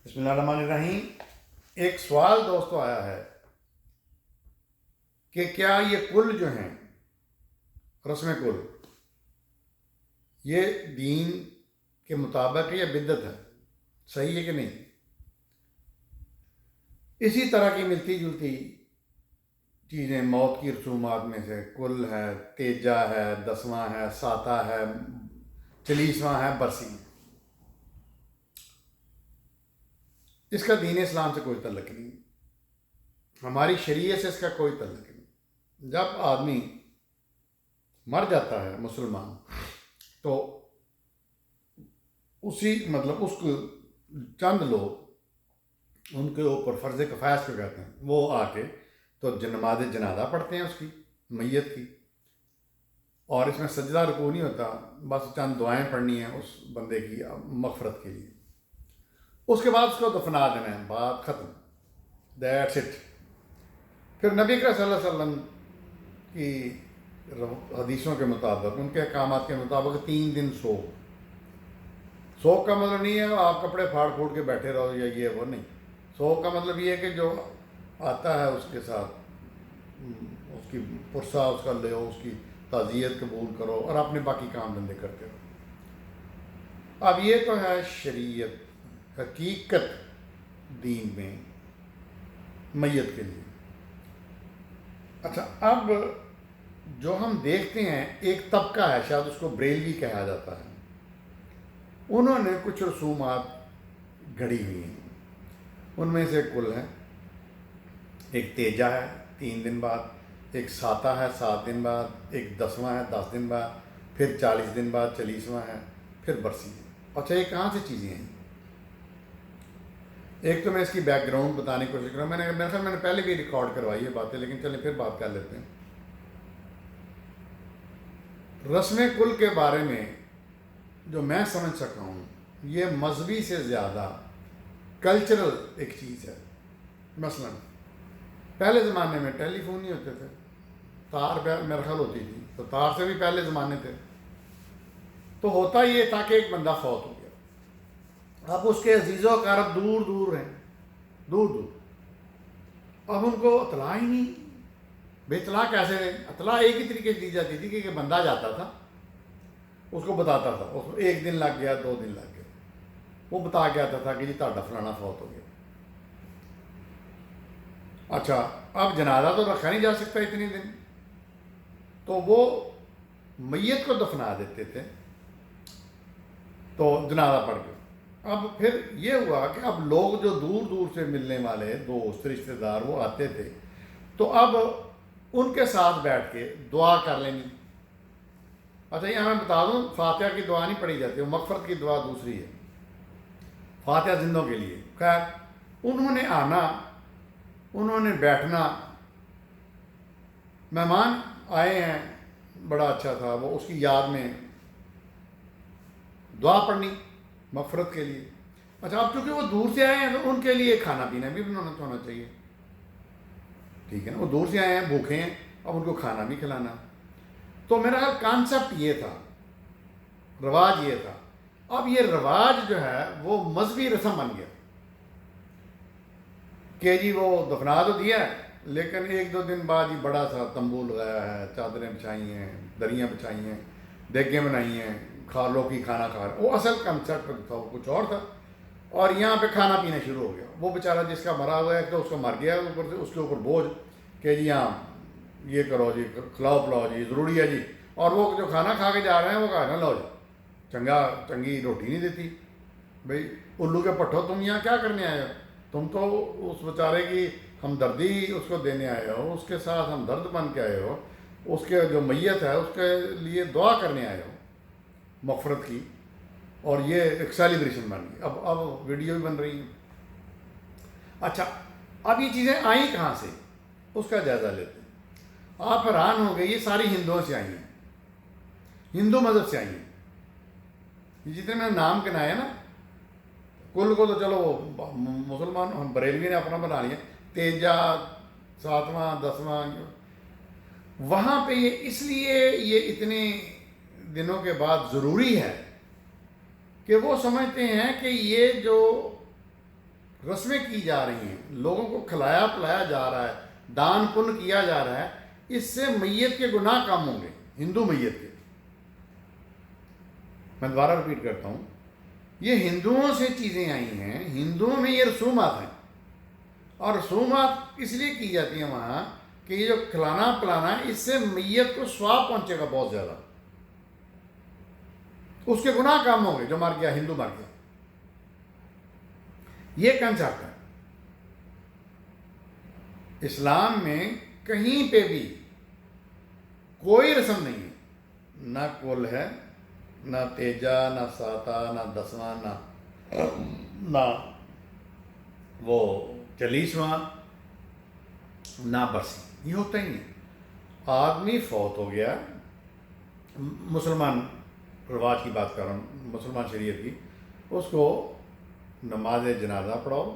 بسم اللہ الرحمن الرحیم۔ ایک سوال دوستو آیا ہے کہ کیا یہ کل جو ہیں رسم کل یہ دین کے مطابق ہے یا بدعت ہے، صحیح ہے کہ نہیں؟ اسی طرح کی ملتی جلتی چیزیں موت کی رسومات میں سے کل ہے، تیجا ہے، دسواں ہے، ساتہ ہے، چلیسواں ہے، برسی ہے۔ اس کا دین اسلام سے کوئی تعلق نہیں، ہماری شریعت سے اس کا کوئی تعلق نہیں۔ جب آدمی مر جاتا ہے مسلمان تو اس کو چند لوگ ان کے اوپر فرض کفایت کو کہتے ہیں، وہ آ کے تو نماز جنازہ پڑھتے ہیں اس کی میت کی، اور اس میں سجدہ رکوع نہیں ہوتا، بس چند دعائیں پڑھنی ہیں اس بندے کی مغفرت کے لیے۔ اس کے بعد اس کو دفنا دینا ہے، بات ختم، دیٹس اٹ۔ پھر نبی کریم صلی اللہ علیہ وسلم کی حدیثوں کے مطابق، ان کے احکامات کے مطابق 3 دن سوگ کا مطلب نہیں ہے آپ کپڑے پھاڑ پھوڑ کے بیٹھے رہو یا یہ وہ نہیں۔ سوگ کا مطلب یہ ہے کہ جو آتا ہے اس کے ساتھ اس کی پرسہ اس کا لو، اس کی تعزیت قبول کرو اور اپنے باقی کام دھندے کرتے رہو۔ اب یہ تو ہے شریعت، حقیقت دین میں میت کے لیے۔ اچھا، اب جو ہم دیکھتے ہیں ایک طبقہ ہے، شاید اس کو بریلوی کہا جاتا ہے، انہوں نے کچھ رسومات گھڑی ہوئی ہیں۔ ان میں سے کل ہے، ایک تیجا ہے 3 دن بعد، ایک ساتہ ہے 7 دن بعد، ایک دسواں ہے 10 دن بعد، پھر 40 دن بعد چلیسواں ہے، پھر برسی ہے۔ اچھا، یہ کہاں سے چیزیں ہیں؟ ایک تو میں اس کی بیک گراؤنڈ بتانے کی کوشش کروں، میرے خیال میں نے پہلے بھی ریکارڈ کروائی ہے باتیں، لیکن چلیں پھر بات کر لیتے ہیں۔ رسم کل کے بارے میں جو میں سمجھ سکتا ہوں، یہ مذہبی سے زیادہ کلچرل ایک چیز ہے۔ مثلا پہلے زمانے میں ٹیلی فون نہیں ہوتے تھے، تار میرے خیال ہوتی تھی، تو تار سے بھی پہلے زمانے تھے، تو ہوتا یہ تھا کہ ایک بندہ فوت ہو گیا، اب اس کے عزیز و اقارب دور دور ہیں، دور دور، اب ان کو اطلاع ہی نہیں۔ بے اطلاع کیسے دیں؟ اطلاع ایک ہی طریقے سے دی جاتی تھی کہ بندہ جاتا تھا، اس کو بتاتا تھا، اس کو 1 دن لگ گیا، 2 دن لگ گیا، وہ بتا کے آتا تھا کہ جی تہاڈا فلانا فوت ہو گیا۔ اچھا، اب جنازہ تو رکھا نہیں جا سکتا اتنے دن، تو وہ میت کو دفنا دیتے تھے، تو جنازہ پڑھ گیا۔ اب پھر یہ ہوا کہ اب لوگ جو دور دور سے ملنے والے دوست رشتہ دار وہ آتے تھے، تو اب ان کے ساتھ بیٹھ کے دعا کر لینی۔ اچھا، یہ میں بتا دوں، فاتحہ کی دعا نہیں پڑھی جاتی، وہ مغفرت کی دعا دوسری ہے، فاتحہ زندوں کے لیے۔ خیر، انہوں نے آنا، انہوں نے بیٹھنا، مہمان آئے ہیں، بڑا اچھا تھا، وہ اس کی یاد میں دعا پڑھنی مغفرت کے لیے۔ اچھا، اب چونکہ وہ دور سے آئے ہیں تو ان کے لیے کھانا پینا بھی بنانا ہونا چاہیے، ٹھیک ہے نا، وہ دور سے آئے ہیں، بھوکے ہیں، اب ان کو کھانا بھی کھلانا۔ تو میرا خیال کانسیپٹ یہ تھا، رواج یہ تھا۔ اب یہ رواج جو ہے وہ مذہبی رسم بن گیا کہ جی وہ دفنا تو دیا ہے، لیکن 1-2 دن بعد ہی بڑا سا تمبو لگایا ہے، چادریں بچھائی ہیں، دریاں بچھائی ہیں، دیگیں بنائی ہیں، کھا لو کی کھانا کھا رہے۔ وہ اصل کنسیپٹ تھا وہ کچھ اور تھا، اور یہاں پہ کھانا پینا شروع ہو گیا۔ وہ بیچارہ جس کا مرا ہوا ہے تو اس کو مر گیا، اوپر سے اس کے اوپر بوجھ کہ جی ہاں یہ کرو جی، کھلاؤ پلاؤ جی، ضروری ہے جی، اور وہ جو کھانا کھا کے جا رہے ہیں وہ کہا لو جی، چنگی روٹی نہیں دیتی۔ بھئی الو کے پٹھو، تم یہاں کیا کرنے آئے ہو؟ تم تو اس بیچارے کی ہمدردی اس کو دینے آئے ہو، اس کے ساتھ ہمدرد بن کے آئے ہو، اس کے جو میت ہے اس کے لیے دعا کرنے آئے ہو مغفرت کی، اور یہ ایک سیلیبریشن بن گئی۔ اب ویڈیو بھی بن رہی ہیں۔ اچھا، اب یہ چیزیں آئیں کہاں سے، اس کا جائزہ لیتے ہیں۔ آپ حیران ہو گئے، یہ ساری ہندوؤں سے آئی ہیں، ہندو مذہب سے آئی ہیں۔ یہ جتنے میں نام گنائے نا، کل کو تو چلو مسلمان ہم بریلوی نے اپنا بنا لیا، تیجا 7واں 10واں، وہاں پہ یہ اس لیے یہ اتنے دنوں کے بعد ضروری ہے کہ وہ سمجھتے ہیں کہ یہ جو رسمیں کی جا رہی ہیں، لوگوں کو کھلایا پلایا جا رہا ہے، دان پن کیا جا رہا ہے، اس سے میت کے گناہ کم ہوں گے، ہندو میت کے۔ میں دوبارہ رپیٹ کرتا ہوں، یہ ہندوؤں سے چیزیں آئی ہیں، ہندوؤں میں یہ رسومات ہیں، اور رسومات اس لیے کی جاتی ہیں وہاں کہ یہ جو کھلانا پلانا ہے، اس سے میت کو ثواب پہنچے گا بہت زیادہ، اس کے گناہ کم ہوں گے جو مر گیا، ہندو مر گیا۔ یہ کنسیپٹ ہے۔ اسلام میں کہیں پہ بھی کوئی رسم نہیں ہے، نہ کل ہے، نہ تیجا، نہ ساتا، نہ دسواں، نہ وہ چالیسواں، نہ برسی، یہ ہوتا ہی نہیں۔ آدمی فوت ہو گیا، مسلمان رواج کی بات کر رہا ہوں، مسلمان شریعت کی، اس کو نماز جنازہ پڑھاؤ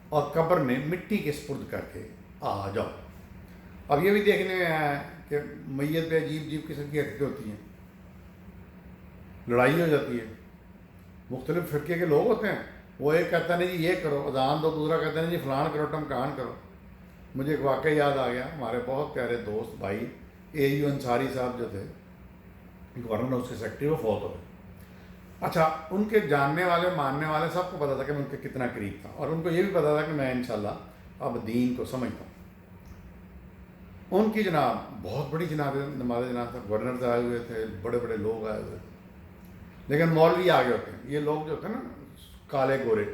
اور قبر میں مٹی کے سپرد کر کے آ جاؤ۔ اب یہ بھی دیکھنے میں آیا ہے کہ میت پہ عجیب عجیب قسم کی حرکتیں ہوتی ہیں، لڑائی ہو جاتی ہے، مختلف فرقے کے لوگ ہوتے ہیں، وہ ایک کہتا ہے جی یہ کرو اذان دو، دوسرا کہتا ہے جی فلان کرو ٹمکان کرو۔ مجھے ایک واقعہ یاد آ گیا، ہمارے بہت پیارے دوست بھائی AU انصاری صاحب جو تھے گورنر ہاؤس کے سیکرٹری، وہ فوت ہو گئے۔ اچھا، ان کے جاننے والے ماننے والے سب کو پتا تھا کہ میں ان کے کتنا قریب تھا، اور ان کو یہ بھی پتا تھا کہ میں انشاءاللہ اب دین کو سمجھتا ہوں۔ ان کی جناب بہت بڑی نماز جنازہ، گورنر سے آئے ہوئے تھے، بڑے بڑے لوگ آئے ہوئے تھے، لیکن مولوی آگے ہوتے ہیں، یہ لوگ جو ہوتے ہیں نا کالے گورے،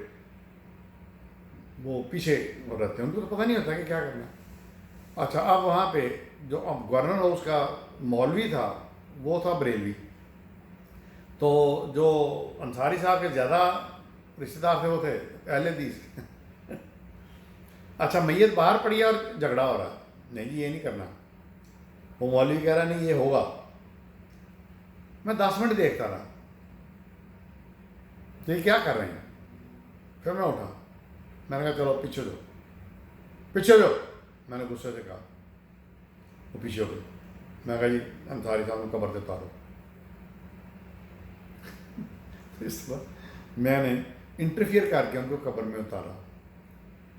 وہ پیچھے رہتے ہیں، ان کو تو پتہ نہیں ہوتا کہ کیا کرنا ہے۔ اچھا، اب وہاں پہ جو اب گورنر ہاؤس کا مولوی تھا وہ تھا بریلوی، تو جو انصاری صاحب کے زیادہ رشتہ دار تھے وہ تھے اہل حدیث۔ اچھا، میت باہر پڑی ہے اور جھگڑا ہو رہا ہے، نہیں جی یہ نہیں کرنا، وہ مولوی کہہ رہا نہیں یہ ہوگا۔ میں 10 منٹ دیکھتا رہا یہ کیا کر رہے ہیں، پھر میں اٹھا، میں نے کہا چلو پیچھے جو پیچھے جو، میں نے غصے سے کہا، وہ پیچھے ہو گئی۔ میں کہا جی انصاری صاحب کو قبر سے اتارو۔ اس وقت میں نے انٹرفیئر کر کے ان کو قبر میں اتارا۔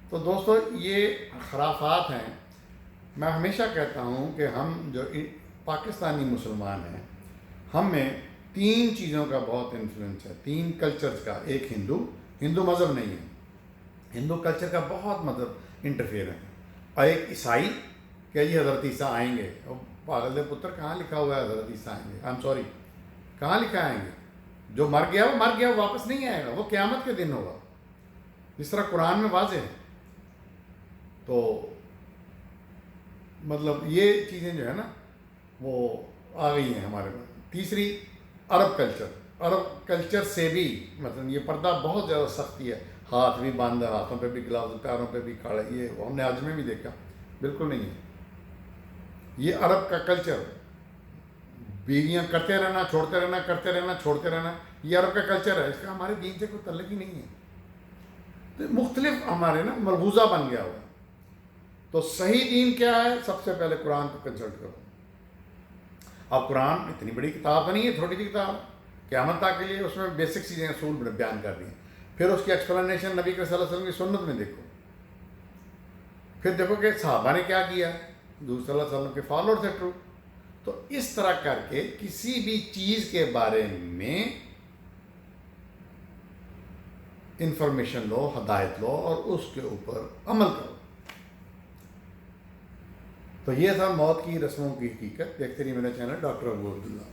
تو دوستو یہ خرافات ہیں۔ میں ہمیشہ کہتا ہوں کہ ہم جو پاکستانی مسلمان ہیں، ہم میں 3 چیزوں کا بہت انفلوئنس ہے، 3 کلچرز کا۔ ایک ہندو مذہب نہیں ہے، ہندو کلچر کا بہت مذہب انٹرفیئر ہے، اور ایک عیسائی کہ جی حضرت عیسیٰ آئیں گے۔ پاگل دے پتر، کہاں لکھا ہوا ہے حضرت عیسیٰ آئیں گے؟ آئی ایم سوری، کہاں لکھا آئیں گے؟ جو مر گیا وہ مر گیا، وہ واپس نہیں آئے گا، وہ قیامت کے دن ہوگا، جس طرح قرآن میں واضح ہے۔ تو مطلب یہ چیزیں جو ہے نا وہ آ گئی ہیں ہمارے پاس۔ تیسری، عرب کلچر سے بھی مثلا یہ پردہ بہت زیادہ سختی ہے، ہاتھ بھی بند ہے، ہاتھوں پہ بھی گلاؤز، پیروں پہ بھی کھاڑے، یہ ہم نے حج میں بھی دیکھا، بالکل نہیں ہے۔ یہ عرب کا کلچر، بیویاں کرتے رہنا چھوڑتے رہنا، کرتے رہنا چھوڑتے رہنا، یہ عرب کا کلچر ہے، اس کا ہمارے دین سے کوئی تعلق ہی نہیں ہے۔ تو مختلف ہمارے نا ملغوزہ بن گیا ہوا۔ تو صحیح دین کیا ہے؟ سب سے پہلے قرآن کو کنسلٹ کرو۔ اب قرآن اتنی بڑی کتاب نہیں ہے، چھوٹی سی کتاب، قیامت تک کے لیے اس میں بیسک چیزیں اصول بیان کر دی ہیں۔ پھر اس کی ایکسپلینیشن نبی کے صلی اللہ علیہ وسلم کی سنت میں دیکھو، پھر دیکھو کہ صحابہ نے کیا کیا، حضور صلی اللہ علیہ وسلم کے فالوور تھے ٹرو۔ تو اس طرح کر کے کسی بھی چیز کے بارے میں انفارمیشن لو، ہدایت لو، اور اس کے اوپر عمل کرو۔ تو یہ تھا موت کی رسموں کی حقیقت۔ دیکھتے رہیے میرا چینل ڈاکٹر ابو عبداللہ۔